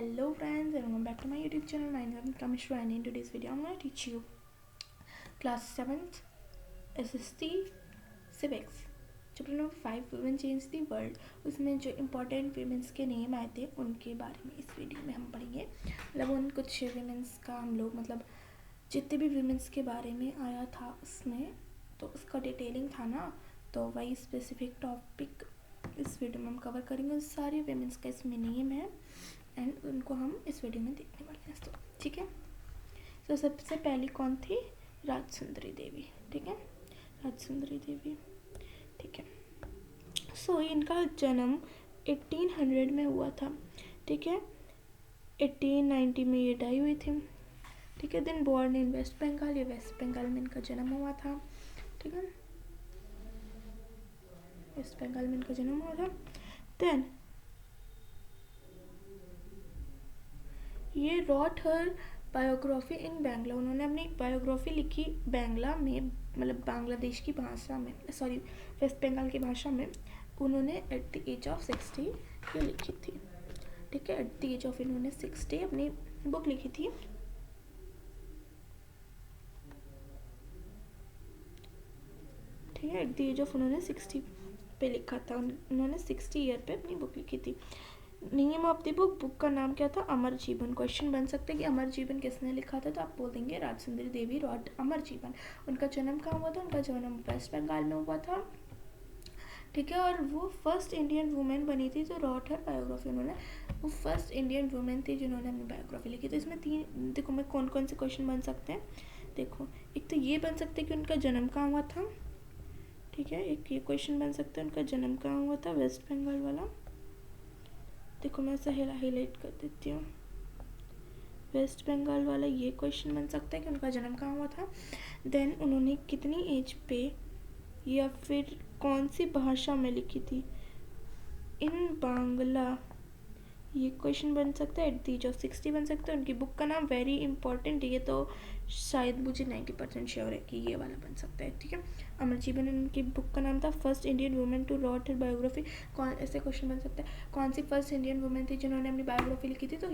Hello friends and welcome back to my YouTube channel. My name is Kamishra and in today's video I'm going to teach you class 7th SST Civics chapter number 5 women change the world. उसमें जो important women's के name आए थे उनके बारे में इस video में हम पढ़ेंगे। मतलब उन कुछ वीमेंस का हम लोग मतलब जितने भी वीमेंस के बारे में आया था उसमें तो उसका डिटेलिंग था ना, तो वही स्पेसिफिक टॉपिक इस वीडियो में हम कवर करेंगे। सारे वीमेंस का इसमें नेम है एंड उनको हम इस वीडियो में देखने वाले हैं। तो ठीक है, तो सबसे पहली कौन थी? राजसुंदरी देवी। ठीक है, राजसुंदरी देवी। ठीक है, सो इनका जन्म 1800 में हुआ था। ठीक है, 1890 में ये डाई हुई थी। ठीक है, then born in West Bengal, ये वेस्ट बंगाल में इनका जन्म हुआ था। ठीक है, वेस्ट बंगाल में इनका जन्म हुआ था। देन ये रॉट हर बायोग्राफी इन बांग्ला, उन्होंने अपनी एक बायोग्राफी लिखी बांग्ला में, मतलब बांग्लादेश की भाषा में, सॉरी वेस्ट बंगाल की भाषा में। उन्होंने एट द एज ऑफ 60 ये लिखी थी। ठीक है, एट द एज ऑफ इन्होंने 60 अपनी बुक लिखी थी। ठीक है, एट द एज ऑफ उन्होंने 60 पे लिखा था, उन्होंने 60 ईयर पे अपनी बुक लिखी थी। नेम ऑफ द बुक का नाम क्या था? अमर जीवन। क्वेश्चन बन सकते हैं कि अमर जीवन किसने लिखा था, तो आप बोल देंगे राजसुंदरी देवी रॉट अमर जीवन। उनका जन्म कहाँ हुआ था? उनका जन्म वेस्ट बंगाल में हुआ था। ठीक है, और वो फर्स्ट इंडियन वुमेन बनी थी जो रॉट हर बायोग्राफी, उन्होंने वो फर्स्ट इंडियन वुमेन थी जिन्होंने अपनी बायोग्राफी लिखी। तो इसमें तीन, देखो मैं कौन कौन से क्वेश्चन बन सकते हैं। देखो, एक तो ये बन सकते हैं कि उनका जन्म कहाँ हुआ था। ठीक है, एक ये क्वेश्चन बन सकता है उनका जन्म कहाँ हुआ था, वेस्ट बंगाल वाला। देखो मैं ऐसा हाईलाइट कर देती हूँ, वेस्ट बंगाल वाला ये क्वेश्चन बन सकता है कि उनका जन्म कहाँ हुआ था। देन उन्होंने कितनी एज पे या फिर कौन सी भाषा में लिखी थी, इन बांग्ला, ये क्वेश्चन बन सकता है। एट द एज ऑफ 60 बन सकता है। उनकी बुक का नाम वेरी इंपॉर्टेंट, ये तो शायद मुझे 90% श्योर है कि ये वाला बन सकता है। ठीक है, अमर जीवन उनकी बुक का नाम था। First Indian women to wrote her biography, कौन ऐसे क्वेश्चन बन सकता है, कौन सी फर्स्ट इंडियन वुमेन थी जिन्होंने अपनी बायोग्राफी लिखी थी, तो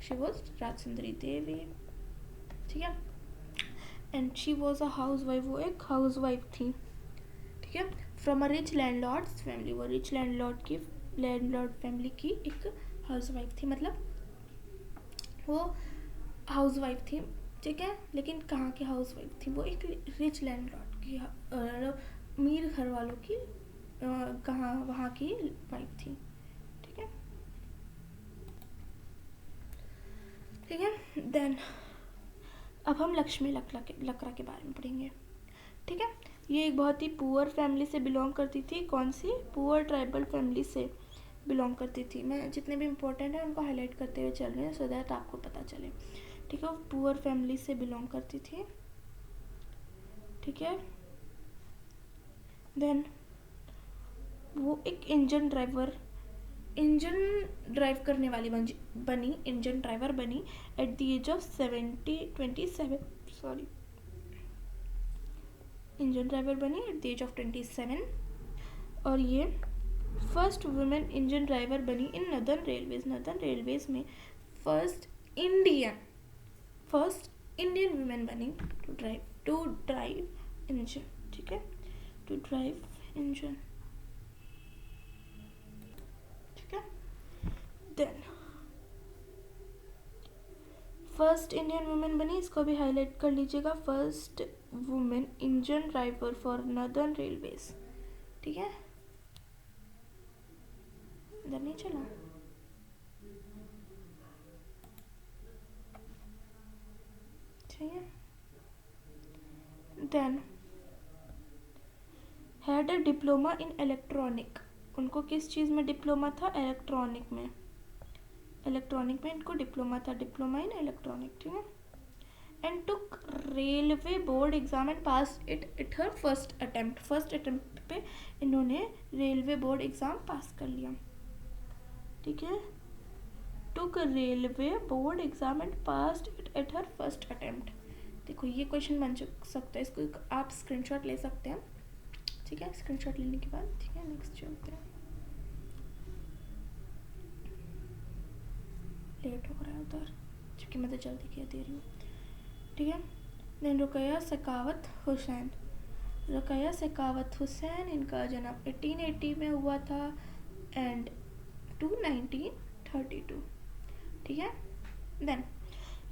शी वॉज राजसुंदरी देवी। ठीक है, and she was a house wife, वो एक हाउस वाइफ थी। ठीक है, from a rich landlords family, वो रिच लैंडलॉर्ड फैमिली की एक हाउस वाइफ थी, मतलब वो हाउस वाइफ थी। ठीक है, लेकिन कहाँ की हाउस वाइफ थी? वो एक रिच लैंडलॉर्ड की, अमीर घर वालों की, कहाँ वहाँ की वाइफ थी। ठीक है, ठीक है। देन अब हम लक्ष्मी लकड़ा के बारे में पढ़ेंगे। ठीक है, ये एक बहुत ही पुअर फैमिली से बिलोंग करती थी। कौन सी? पुअर ट्राइबल फैमिली से बिलोंग करती थी। मैं जितने भी इम्पोर्टेंट है उनको हाईलाइट करते हुए चल रही हूँ सो दैट आपको पता चले। ठीक है, वो पुअर फैमिली से बिलोंग करती थी। ठीक है, देन वो एक इंजन ड्राइव करने वाली बनी, इंजन ड्राइवर बनी at the age of 27, sorry, engine driver बनी एट द एज ऑफ 27। और ये फर्स्ट वुमेन इंजन ड्राइवर बनी इन नदर्न रेलवेज में फर्स्ट इंडियन वुमेन बनी टू ड्राइव इंजन। ठीक है, टू ड्राइव इंजन। ठीक है, देन फर्स्ट इंडियन वुमेन बनी, इसको भी हाईलाइट कर लीजिएगा, first women engine driver for northern railways. ठीक है, इधर नहीं चला। ठीक है, then had a diploma in electronic, उनको किस चीज़ में डिप्लोमा था? इलेक्ट्रॉनिक में इनको डिप्लोमा था, डिप्लोमा इन इलेक्ट्रॉनिक। ठीक है, and took railway board exam and pass it her first attempt पे इन्होंने रेलवे बोर्ड एग्ज़ाम पास कर लिया। ठीक है, took railway board exam and pass it at her first attempt. देखो ये क्वेश्चन बन सकता है, इसको आप स्क्रीनशॉट ले सकते हैं। ठीक है, स्क्रीनशॉट लेने के बाद ठीक है नेक्स्ट चलते हैं। लेट हो रहा है उधर, क्योंकि मैं तो जल्दी किया दे रही हूँ, ठीक है। देन रुकैया शेखावत हुसैन, रुकैया शेखावत हुसैन, इनका जन्म 1880 में हुआ था एंड टू 1932, ठीक है। देन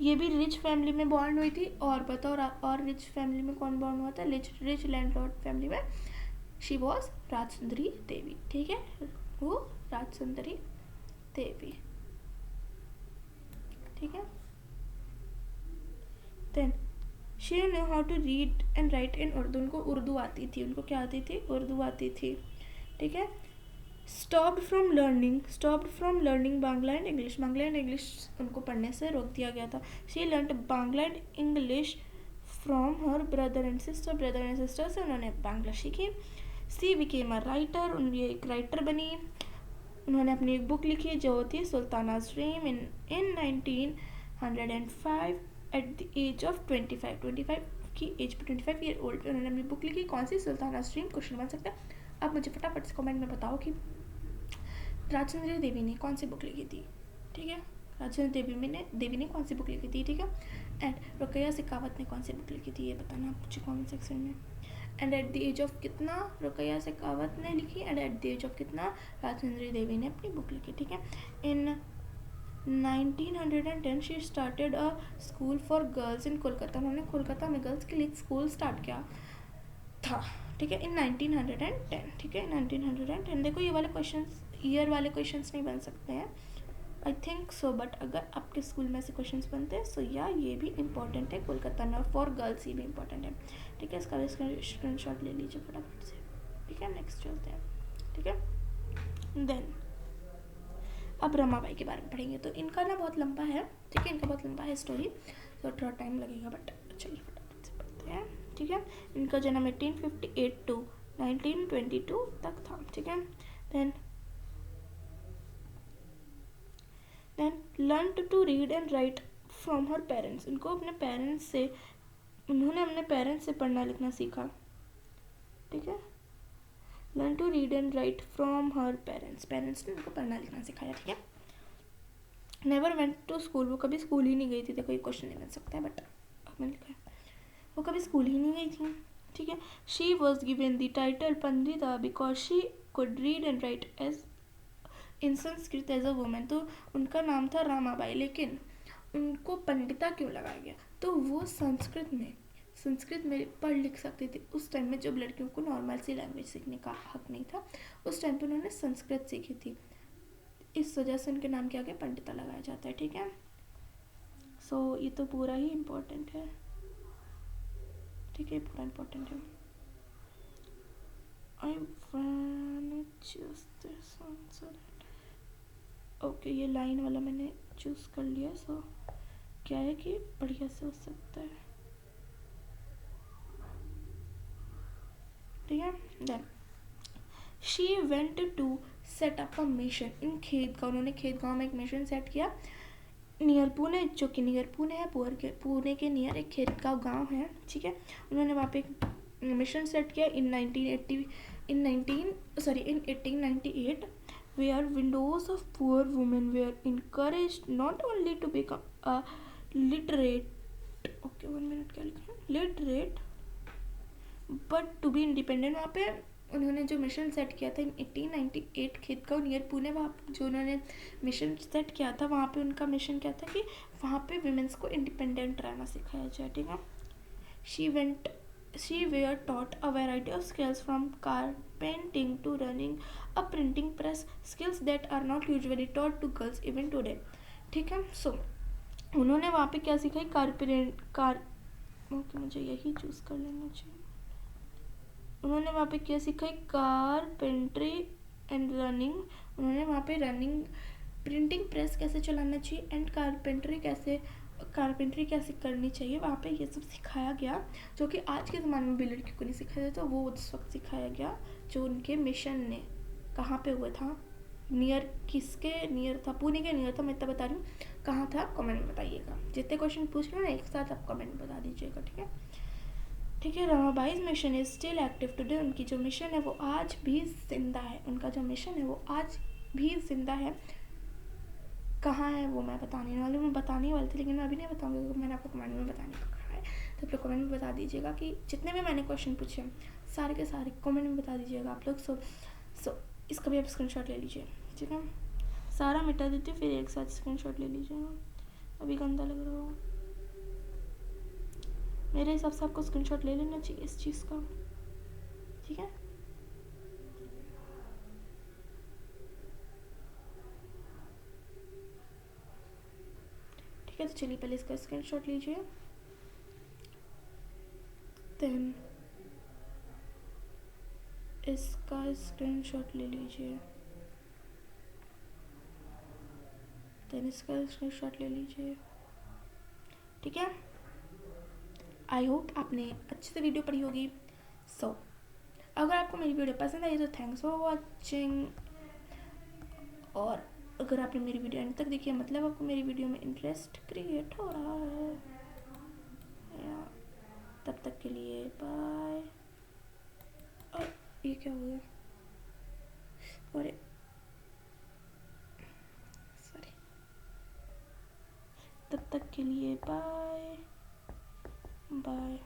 ये भी रिच फैमिली में बॉर्न हुई थी, और बताओ और रिच फैमिली में कौन बॉर्न हुआ था, रिच लैंडलॉर्ड फैमिली में शी वॉज राजसुंदरी देवी, ठीक है, वो राजसुंदरी देवी, ठीक है। Then she know how to read and write in Urdu, उनको उर्दू आती थी, उनको क्या आती थी, उर्दू आती थी, ठीक है। Stopped from learning Bangla and English, Bangla and English उनको पढ़ने से रोक दिया गया था। She learned Bangla and English from her brother and sister से उन्होंने बांग्ला सीखी। सी बिकेम अ राइटर, उनकी एक राइटर बनी, उन्होंने अपनी एक बुक लिखी जो थी Sultana's dream in 1905 at the age of 25 की एज पर 25 ईयर ओल्ड उन्होंने अपनी बुक लिखी, कौन सी, सुल्ताना's ड्रीम। क्वेश्चन बन सकता है, आप मुझे फटाफट से कमेंट में बताओ कि राजचंद्री देवी ने कौन सी बुक लिखी थी, ठीक है, राजचंद्री देवी ने कौन सी बुक लिखी थी, ठीक है। एंड रुकैया शेखावत ने कौन सी बुक लिखी थी, ये बताना आप मुझे कमेंट सेक्शन में। And at the age of कितना रुकैया शेखावत ने लिखी, and at the age of कितना राजचंद्री देवी ने अपनी बुक लिखी, ठीक है। In 1910 she started a school for girls in Kolkata, उन्होंने कोलकाता में गर्ल्स के लिए स्कूल स्टार्ट किया था, ठीक है, इन 1910, ठीक है, 1910। देखो ये वाले क्वेश्चंस ईयर वाले क्वेश्चंस नहीं बन सकते हैं, आई थिंक सो, बट अगर आपके स्कूल में से क्वेश्चंस बनते हैं सो या ये भी इंपॉर्टेंट है, कोलकाता में फॉर गर्ल्स ये भी इंपॉर्टेंट है, ठीक है। इसका भी स्क्रीनशॉट ले लीजिए फटाफट से, ठीक है। नेक्स्ट चलते हैं, ठीक है। देन अब रमाबाई के बारे में पढ़ेंगे, तो इनका ना बहुत लंबा है, ठीक है, इनका बहुत लंबा है स्टोरी, तो थोड़ा टाइम लगेगा, बट चलिए फटाफट से पढ़ते हैं, ठीक है। इनका जन्म 1858 टू 1922 तक था, ठीक है। Then learn to read and write from her parents, उन्होंने अपने पेरेंट्स से पढ़ना लिखना सीखा, ठीक है। Learn to read and write from her parents ने उनको पढ़ना लिखना सिखाया, ठीक है। नेवर वेंट टू स्कूल, वो कभी स्कूल ही नहीं गई थी, देखो ये क्वेश्चन नहीं बन सकता है, बट मैंने लिखा है वो कभी स्कूल ही नहीं गई थी, ठीक है। She was given the title Pandita because she could read and write as in Sanskrit as a women, तो उनका नाम था रमाबाई, लेकिन उनको पंडिता क्यों लगाया गया, तो वो संस्कृत में पढ़ लिख सकती थी। उस टाइम में जब लड़कियों को नॉर्मल सी लैंग्वेज सीखने का हक नहीं था, उस टाइम पे उन्होंने संस्कृत सीखी थी, इस वजह से उनके नाम के आगे पंडिता लगाया जाता है, ठीक है। सो ये तो पूरा ही इम्पोर्टेंट है, ठीक है, पूरा इम्पोर्टेंट है। I want choose this answer, okay, ये लाइन वाला मैंने चूज कर लिया, सो क्या है कि बढ़िया से हो सकता है, ठीक है। Then she went to set up a mission in Khetgaon, उन्होंने खेतगांव में एक मिशन सेट किया, नियर पुणे, जो कि नियर पुणे है, पुणे के नियर एक खेतगांव गांव है, ठीक है। उन्होंने वहाँ पे एक मिशन सेट किया इन 1898 where widows of poor women were encouraged not only to become a literate, okay 1 minute, क्या लिखा है, literate but to be independent। वहाँ पे उन्होंने जो मिशन सेट किया था इन 1898 खेतगांव नियर पुणे, वहाँ जो उन्होंने मिशन सेट किया था, वहाँ पे उनका मिशन क्या था कि वहाँ पे विमेंस को इंडिपेंडेंट रहना सिखाया जाए, ठीक है। She were taught a variety of skills from carpenting to running a printing press, skills that are not usually taught to girls even today, ठीक है। सो उन्होंने वहाँ पे क्या सिखाई, ओके मुझे यही चूज़ कर लेना चाहिए। उन्होंने वहाँ पे क्या सिखाई, कारपेंट्री एंड रनिंग, उन्होंने वहाँ पे रनिंग प्रिंटिंग प्रेस कैसे चलाना चाहिए एंड कारपेंट्री कैसे करनी चाहिए, वहाँ पे ये सब सिखाया गया, जो कि आज के ज़माने में भी लड़कियों को नहीं सिखाया जाता, वो उस वक्त सिखाया गया जो उनके मिशन ने कहाँ पे हुआ था, किसके नियर था, पुणे के नियर था, मैं इतना बता रही हूँ, कहाँ था कमेंट में बताइएगा, जितने क्वेश्चन पूछ रहे हो ना एक साथ आप कमेंट में बता दीजिएगा, ठीक है। Ramabai's mission is still active today, उनकी जो मिशन है वो आज भी जिंदा है, उनका जो मिशन है वो आज भी जिंदा है, कहाँ है वो मैं बताने वाली हूँ, मैं बताने वाली थी लेकिन मैं अभी नहीं बताऊँगी क्योंकि मैंने आपको कमेंट में बताने को कहा है। तो आप लोग कमेंट में बता दीजिएगा कि जितने भी मैंने क्वेश्चन पूछे सारे के सारे कमेंट में बता दीजिएगा आप लोग। सो इसका भी आप स्क्रीनशॉट ले लीजिए, ठीक है। सारा मिटा देती हूँ फिर एक साथ स्क्रीनशॉट ले लीजिएगा, अभी गंदा लग रहा हो। मेरे हिसाब से आपको स्क्रीनशॉट ले लेना चाहिए इस चीज़ का, ठीक है। ठीक है, तो चलिए पहले इसका स्क्रीनशॉट लीजिए, देन इसका स्क्रीनशॉट ले लीजिए, देन इसका स्क्रीनशॉट ले लीजिए, ठीक है। आई होप आपने अच्छे से वीडियो पढ़ी होगी। सो अगर आपको मेरी वीडियो पसंद आई तो थैंक्स फॉर वॉचिंग, और अगर आपने मेरी वीडियो अंत तक देखी है मतलब आपको मेरी वीडियो में इंटरेस्ट क्रिएट हो रहा है। तब तक के लिए बाय। और ये क्या हो गया, अरे सॉरी, तब तक के लिए बाय बाय।